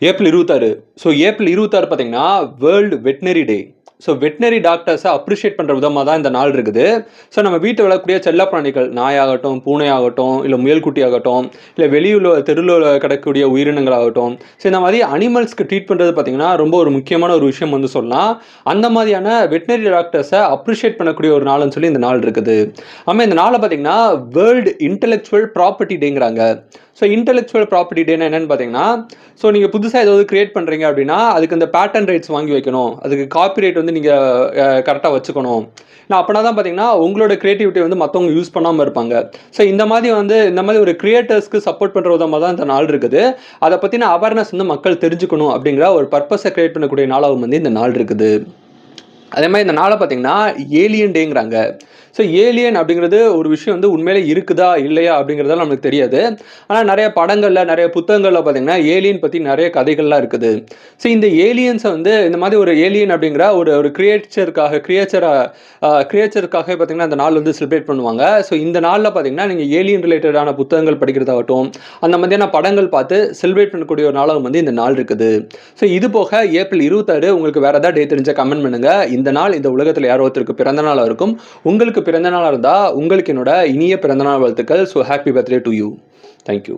April 26. So April 26 பார்த்தீங்கன்னா world veterinary டே. So veterinary டாக்டர்ஸை appreciate பண்ணுற விதமாக தான் இந்த நாள் இருக்குது. ஸோ நம்ம வீட்டில் வளர்க்கக்கூடிய செல்லப்பிராணிகள், நாயாகட்டும், பூனையாகட்டும், இல்லை முயல்குட்டி ஆகட்டும், இல்லை வெளியுள்ள தெருவில் கிடக்கக்கூடிய உயிரினங்கள் ஆகட்டும், ஸோ இந்த மாதிரி அனிமல்ஸ்க்கு ட்ரீட் பண்ணுறது பார்த்தீங்கன்னா ரொம்ப ஒரு முக்கியமான ஒரு விஷயம் வந்து சொல்லலாம். அந்த மாதிரியான வெட்னரி டாக்டர்ஸை அப்ரிஷியேட் பண்ணக்கூடிய ஒரு நாள்னு சொல்லி இந்த நாள் இருக்குது. ஆமாம், இந்த நாளை பார்த்தீங்கன்னா வேர்ல்டு இன்டெலெக்சுவல் ப்ராப்பர்ட்டி டேங்கிறாங்க. ஸோ இன்டெலெக்சுவல் ப்ராப்பர்ட்டி டேனா என்னன்னு பார்த்தீங்கன்னா, ஸோ நீங்கள் புதுசாக ஏதாவது கிரியேட் பண்ணுறீங்க அப்படின்னா அதுக்கு இந்த பேட்டன் ரைட்ஸ் வாங்கி வைக்கணும், அதுக்கு காப்பிரைட் வந்து நீங்கள் கரெக்டாக வச்சுக்கணும். நான் அப்படின்னா தான் பார்த்தீங்கன்னா உங்களோட கிரியேட்டிவிட்டி வந்து மற்றவங்க யூஸ் பண்ணாமல் இருப்பாங்க. ஸோ இந்த மாதிரி ஒரு கிரியேட்டர்ஸ்க்கு சப்போர்ட் பண்ணுற விதமாக தான் இந்த நாள் இருக்குது. அதை பற்றின அவேர்னஸ் வந்து மக்கள் தெரிஞ்சுக்கணும் அப்படிங்கிற ஒரு பர்பஸை கிரியேட் பண்ணக்கூடிய நாளாகவும் வந்து இந்த நாள் இருக்குது. அதே மாதிரி இந்த நாளை பார்த்தீங்கன்னா ஏலியன் டேங்கிறாங்க. ஸோ ஏலியன் அப்படிங்கிறது ஒரு விஷயம் வந்து உண்மையிலே இருக்குதா இல்லையா அப்படிங்கிறதால நமக்கு தெரியாது. ஆனால் நிறைய படங்களில், நிறைய புத்தகங்களில் பார்த்தீங்கன்னா ஏலியன் பற்றி நிறைய கதைகள்லாம் இருக்குது. ஸோ இந்த ஏலியன்ஸை வந்து இந்த மாதிரி ஒரு ஏலியன் அப்படிங்கிற ஒரு கிரியேச்சருக்காக பார்த்தீங்கன்னா அந்த நாள் வந்து செலிப்ரேட் பண்ணுவாங்க. ஸோ இந்த நாளில் பார்த்தீங்கன்னா நீங்கள் ஏலியன் ரிலேட்டடான புத்தகங்கள் படிக்கிறதாகட்டும், அந்த மாதிரியான படங்கள் பார்த்து செலிப்ரேட் பண்ணக்கூடிய ஒரு நாளாக வந்து இந்த நாள் இருக்குது. ஸோ இது போக ஏப்ரல் 26 உங்களுக்கு வேறு ஏதாவது டே தெரிஞ்ச கமெண்ட் பண்ணுங்கள். இந்த நாள் இந்த உலகத்தில் யாரோ ஒருத்தருக்கு பிறந்த நாளாக இருக்கும். உங்களுக்கு பிறந்த நாளாக இருந்தால் உங்களுக்கு என்னோட இனிய பிறந்தநாள் வாழ்த்துக்கள். So happy birthday to you. Thank you.